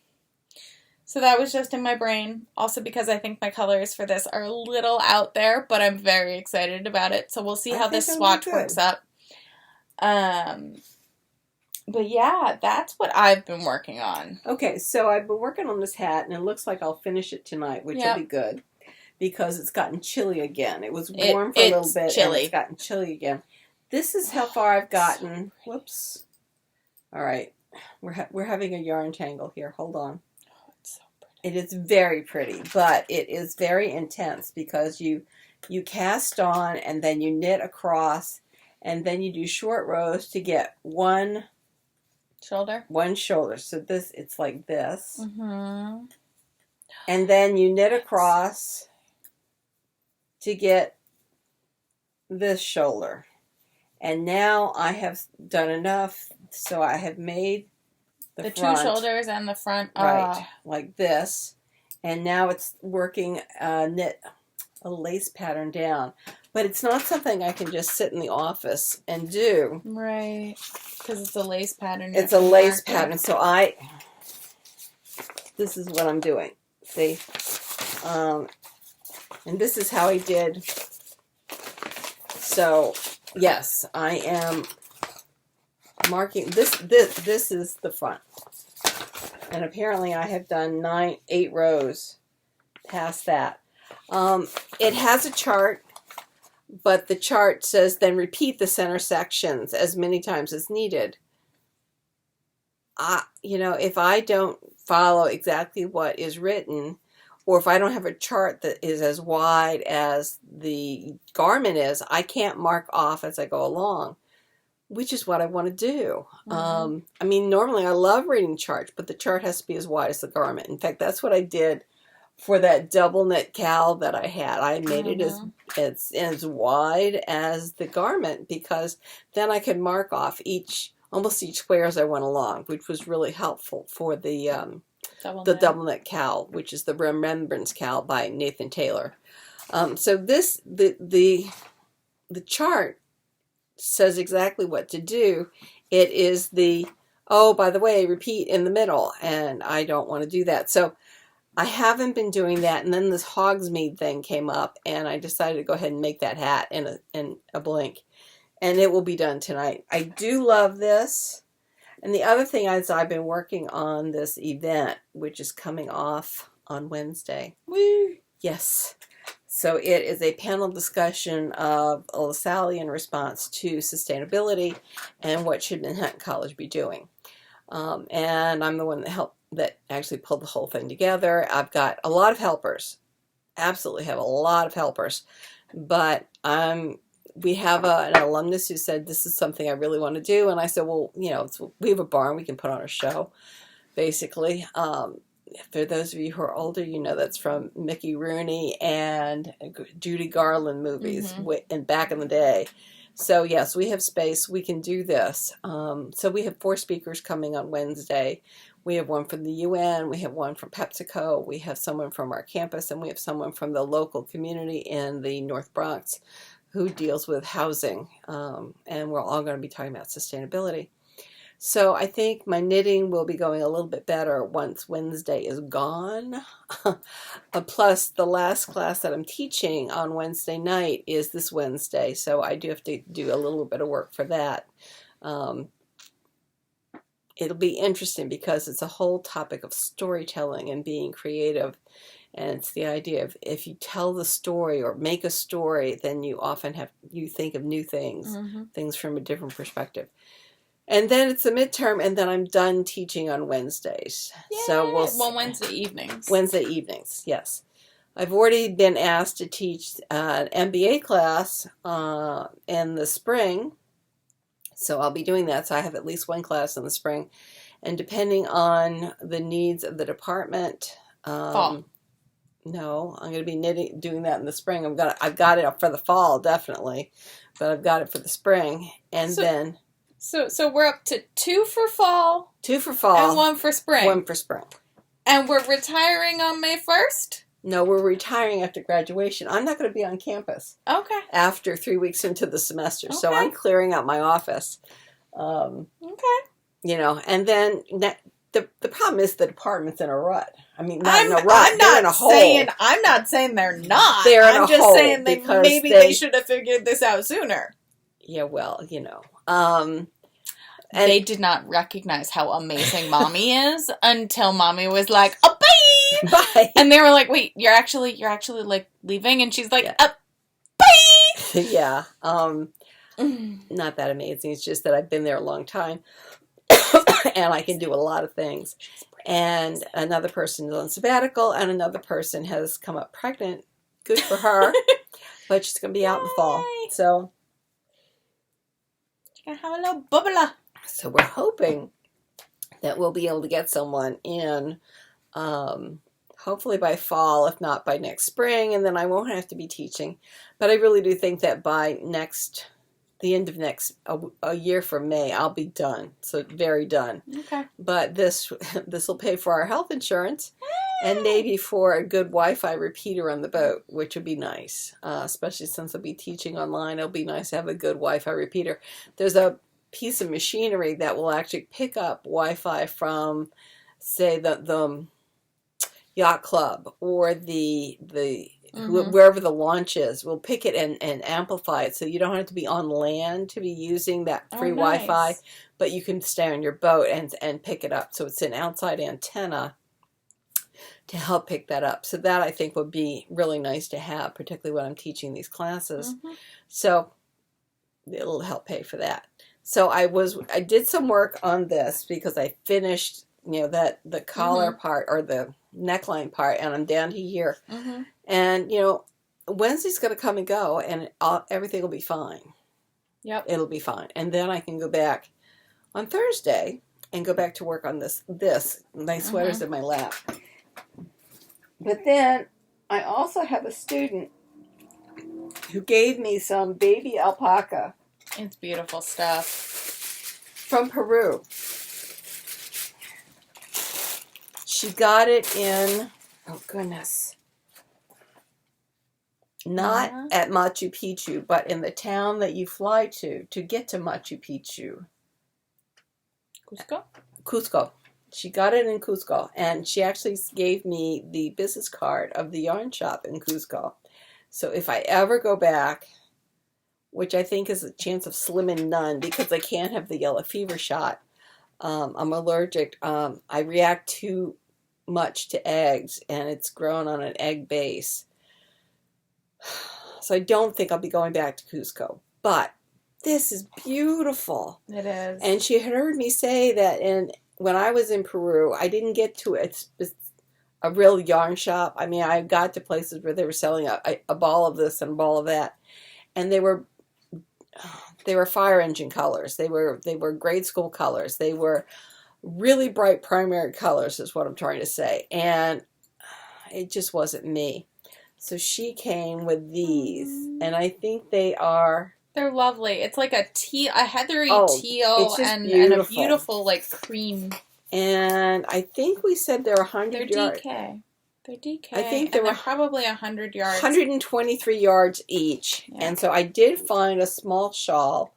S1: So that was just in my brain. Also because I think my colors for this are a little out there, but I'm very excited about it. So we'll see how this swatch works up. But yeah, that's what I've been working on.
S2: Okay, so I've been working on this hat, and it looks like I'll finish it tonight, which will be good. Because it's gotten chilly again. It was warm for a little bit, and it's gotten chilly again. This is how far I've gotten. Whoops. All right. We're having a yarn tangle here. Hold on.
S1: Oh, it's so pretty.
S2: It is very pretty, but it is very intense because you cast on, and then you knit across, and then you do short rows to get one
S1: shoulder.
S2: So it's like this.
S1: Mm-hmm.
S2: And then you knit across to get this shoulder. And now I have done enough, so I have made the front,
S1: 2 shoulders and the front.
S2: Right, like this. And now it's working, knit a lace pattern down. But it's not something I can just sit in the office and do.
S1: Right, because it's a lace pattern.
S2: It's a lace pattern, so this is what I'm doing. See? And this is how I did. So, yes, I am marking this is the front. And apparently I have done 8 rows past that. It has a chart, but the chart says then repeat the center sections as many times as needed. If I don't follow exactly what is written, or if I don't have a chart that is as wide as the garment is, I can't mark off as I go along, which is what I want to do.
S1: Mm-hmm.
S2: Normally I love reading charts, but the chart has to be as wide as the garment. In fact, that's what I did for that double knit cowl that I had. I made it as wide as the garment, because then I could mark off almost each square as I went along, which was really helpful for the double knit cowl, which is the Remembrance cowl by Nathan Taylor. So the chart says exactly what to do. It is by the way, repeat in the middle, and I don't want to do that. So I haven't been doing that, and then this Hogsmeade thing came up, and I decided to go ahead and make that hat in a blink, and it will be done tonight. I do love this. And the other thing is I've been working on this event, which is coming off on Wednesday.
S1: Woo!
S2: Yes. So it is a panel discussion of LaSalle in response to sustainability and what should Manhattan College be doing. And I'm the one that actually pulled the whole thing together. I've got a lot of helpers. Absolutely have a lot of helpers. But we have an alumnus who said, this is something I really want to do. And I said, well, we have a barn. We can put on a show, basically. For those of you who are older, that's from Mickey Rooney and Judy Garland movies and back in the day. So, yes, we have space. We can do this. So we have 4 speakers coming on Wednesday. We have one from the UN. We have one from PepsiCo. We have someone from our campus. And we have someone from the local community in the North Bronx who deals with housing, and we're all going to be talking about sustainability. So I think my knitting will be going a little bit better once Wednesday is gone. Plus, the last class that I'm teaching on Wednesday night is this Wednesday, so I do have to do a little bit of work for that. It'll be interesting because it's a whole topic of storytelling and being creative. And it's the idea of if you tell the story or make a story, then you often you think of new things, things from a different perspective. And then it's the midterm, and then I'm done teaching on Wednesdays.
S1: Yay!
S2: So
S1: Wednesday evenings.
S2: Wednesday evenings, yes. I've already been asked to teach an MBA class in the spring, so I'll be doing that. So I have at least one class in the spring, and depending on the needs of the department,
S1: fall.
S2: No, I'm going to be doing that in the spring. I've got it for the fall, definitely, but I've got it for the spring, and then.
S1: So we're up to 2 for fall.
S2: 2 for fall.
S1: And 1 for spring.
S2: 1 for spring. And
S1: we're retiring on May 1st?
S2: No, we're retiring after graduation. I'm not going to be on campus.
S1: Okay.
S2: After 3 weeks into the semester, so I'm clearing out my office.
S1: Okay.
S2: And then the problem is the department's in a rut. I mean, not in a rut. They're in a hole.
S1: I'm not saying they're not.
S2: They're in a hole.
S1: I'm just saying maybe they should have figured this out sooner.
S2: Yeah, well, And
S1: they did not recognize how amazing Mommy is until Mommy was like, "Oh, bye!"
S2: Bye.
S1: And they were like, "Wait, you're actually like leaving?" And she's like,
S2: Yeah.
S1: "Bye!"
S2: Yeah. Not that amazing. It's just that I've been there a long time. And I can do a lot of things. And another person is on sabbatical, and another person has come up pregnant. Good for her. But she's going to be out in the fall. So
S1: You're going to have a little bubbler.
S2: So we're hoping that we'll be able to get someone in, hopefully by fall, if not by next spring, and then I won't have to be teaching. But I really do think that by the end of a year from May, I'll be done. So very done.
S1: Okay.
S2: But this will pay for our health insurance and maybe for a good Wi-Fi repeater on the boat, which would be nice. Especially since I'll be teaching online, it'll be nice to have a good Wi-Fi repeater. There's a piece of machinery that will actually pick up Wi-Fi from, say, the yacht club or the wherever the launch is. We'll pick it and amplify it, so you don't have to be on land to be using that free Wi-Fi, but you can stay on your boat and pick it up. So it's an outside antenna to help pick that up. So that I think would be really nice to have, particularly when I'm teaching these classes. So it'll help pay for that. So I did some work on this because I finished, the collar part or the neckline part, and I'm down to here. And, Wednesday's going to come and go, and everything will be fine.
S1: Yep.
S2: It'll be fine. And then I can go back on Thursday and go back to work on this. My sweater's in my lap. But then I also have a student who gave me some baby alpaca.
S1: It's beautiful stuff.
S2: From Peru. She got it in, oh goodness, not at Machu Picchu, but in the town that you fly to get to Machu Picchu. Cusco. She got it in Cusco, and she actually gave me the business card of the yarn shop in Cusco. So if I ever go back, which I think is a chance of slim and none because I can't have the yellow fever shot. I'm allergic. I react too much to eggs, and it's grown on an egg base. So I don't think I'll be going back to Cusco. But this is beautiful.
S1: It is. And
S2: she had heard me say that when I was in Peru, I didn't get to a real yarn shop. I mean, I got to places where they were selling a ball of this and a ball of that. And they were fire engine colors. They were grade school colors. They were really bright primary colors is what I'm trying to say. And it just wasn't me. So she came with these, and I think they're
S1: lovely. It's like a heathery teal and a beautiful like cream.
S2: And I think we said they're 100 yards.
S1: They're DK.
S2: I think they're
S1: probably 100 yards.
S2: 123 yards each. Yeah. And so I did find a small shawl.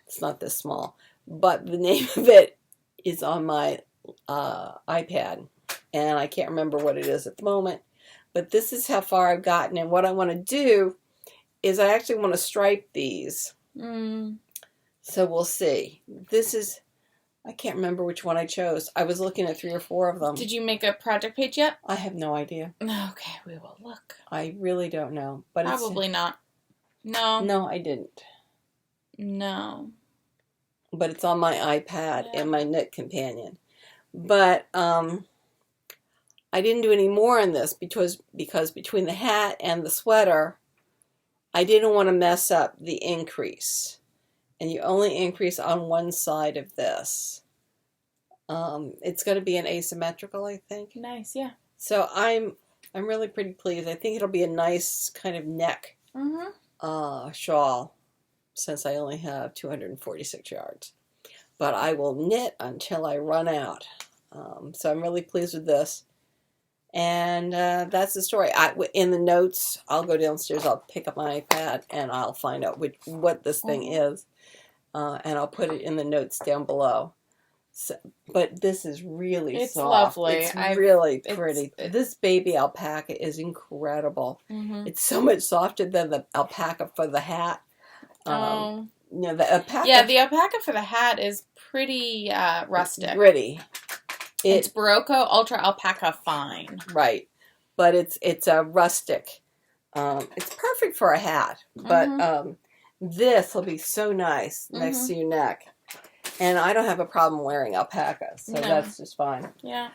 S2: It's not this small, but the name of it is on my iPad, and I can't remember what it is at the moment. But this is how far I've gotten, and what I want to do is I actually want to stripe these. So we'll see. I can't remember which one I chose. I was looking at 3 or 4 of them.
S1: Did you make a project page yet?
S2: I have no idea.
S1: Okay, we will look.
S2: I really don't know. But
S1: probably not. No.
S2: No, I didn't.
S1: No.
S2: But it's on my iPad and my Knit Companion. But I didn't do any more in this because between the hat and the sweater, I didn't want to mess up the increase. And you only increase on one side of this. It's going to be an asymmetrical, I think.
S1: Nice, yeah.
S2: So I'm really pretty pleased. I think it'll be a nice kind of neck shawl, since I only have 246 yards. But I will knit until I run out. So I'm really pleased with this. And that's the story. In the notes, I'll go downstairs, I'll pick up my iPad, and I'll find out what this thing is. And I'll put it in the notes down below. So, but this is really
S1: soft. Lovely.
S2: It's really pretty. This baby alpaca is incredible. It's so much softer than the alpaca for the hat. The alpaca.
S1: Yeah, the alpaca for the hat is pretty rustic.
S2: Gritty.
S1: It's Barocco Ultra Alpaca Fine.
S2: Right. But it's a rustic. It's perfect for a hat. But this will be so nice next to your neck. And I don't have a problem wearing alpaca. So that's just fine.
S1: Yeah.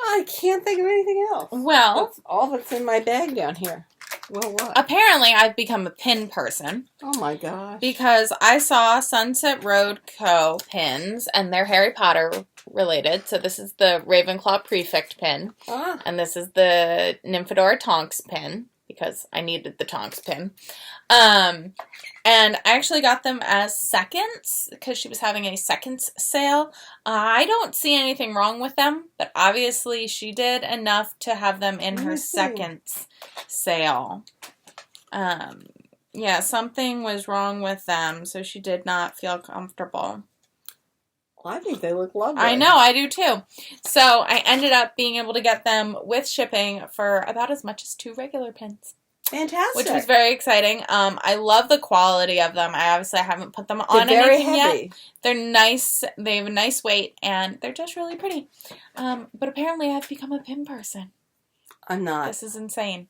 S2: I can't think of anything else.
S1: Well.
S2: That's all that's in my bag down here. Well, what?
S1: Apparently, I've become a pin person.
S2: Oh, my gosh.
S1: Because I saw Sunset Road Co. pins, and they're Harry Potter related. So this is the Ravenclaw Prefect pin. And this is the Nymphadora Tonks pin, because I needed the Tonks pin. And I actually got them as seconds, because she was having a seconds sale. I don't see anything wrong with them, but obviously she did enough to have them in her seconds sale. Yeah, something was wrong with them, so she did not feel comfortable.
S2: Well, I think they look lovely.
S1: I know, I do too. So I ended up being able to get them with shipping for about as much as 2 regular pins.
S2: Fantastic.
S1: Which was very exciting. I love the quality of them. I obviously haven't put them on anything yet. They're nice. They have a nice weight, and they're just really pretty. But apparently I've become a pin person.
S2: I'm not.
S1: This is insane.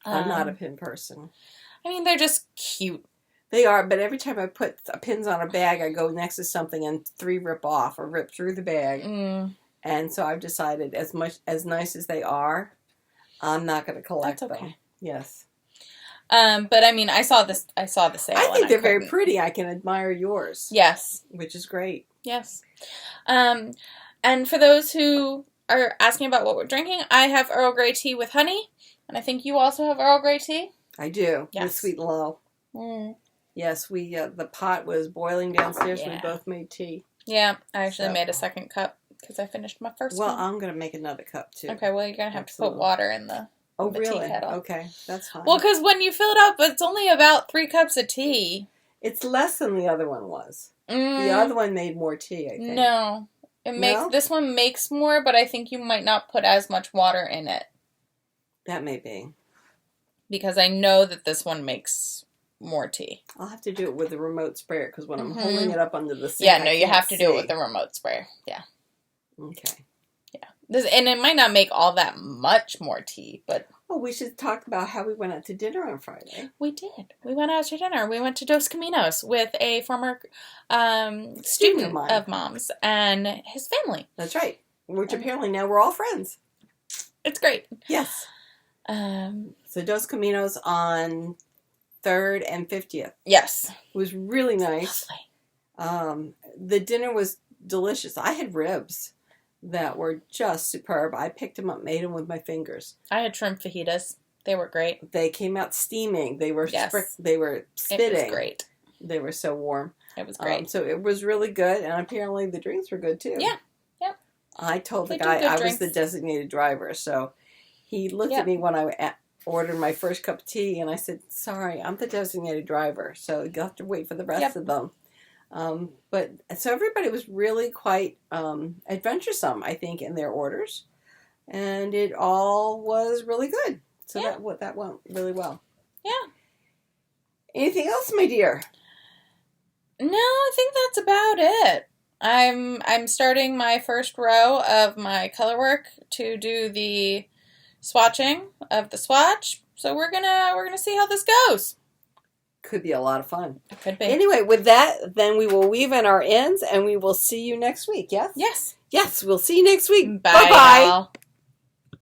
S2: I'm not a pin person.
S1: I mean, they're just cute.
S2: They are, but every time I put pins on a bag, I go next to something and 3 rip off or rip through the bag. And so I've decided, as nice as they are, I'm not going to collect them. Yes.
S1: But I mean, I saw the sale.
S2: I think they're very pretty. I can admire yours.
S1: Yes.
S2: Which is great.
S1: Yes. And for those who are asking about what we're drinking, I have Earl Grey tea with honey. And I think you also have Earl Grey tea?
S2: I do.
S1: Yes.
S2: With Sweet and Low. Yes, we the pot was boiling downstairs. We both made tea.
S1: Yeah, I actually made a second cup because I finished my first one.
S2: Well, I'm going to make another cup, too.
S1: Okay, well, you're going to have to put water in the
S2: really?
S1: tea kettle.
S2: Okay, that's fine.
S1: Well, because when you fill it up, it's only about 3 cups of tea.
S2: It's less than the other one was. The other one made more tea, I think.
S1: No. This one makes more, but I think you might not put as much water in it.
S2: That may be.
S1: Because I know that this one makes more tea.
S2: I'll have to do it with the remote sprayer, because when I'm holding it up under the sink,
S1: yeah, no, you have to do it with the remote sprayer. Yeah.
S2: Okay.
S1: Yeah. And it might not make all that much more tea, but...
S2: Oh, we should talk about how we went out to dinner on Friday.
S1: We did. We went out to dinner. We went to Dos Caminos with a former student of Mom's and his family.
S2: That's right. Which apparently now we're all friends.
S1: It's great.
S2: Yes. So Dos Caminos on 3rd and 50th.
S1: Yes.
S2: It was really nice.
S1: Lovely.
S2: The dinner was delicious. I had ribs that were just superb. I picked them up, made them with my fingers.
S1: I had shrimp fajitas. They were great.
S2: They came out steaming. They were they were spitting.
S1: It was great.
S2: They were so warm.
S1: It was great.
S2: So it was really good, and apparently the drinks were good too.
S1: Yeah. Yep.
S2: I told the guy I was the designated driver, so he looked at me when I ordered my first cup of tea, and I said, "Sorry, I'm the designated driver, so you'll have to wait for the rest of them." But so everybody was really quite adventuresome, I think, in their orders, and it all was really good. So that went really well. Yeah. Anything else, my dear?
S1: No, I think that's about it. I'm starting my first row of my color work to do the swatching of the swatch. So we're gonna see how this goes.
S2: Could be a lot of fun.
S1: It could be.
S2: Anyway, with that, then we will weave in our ends, and we will see you next week. Yes.
S1: Yes.
S2: Yes. We'll see you next week.
S1: Bye. Bye.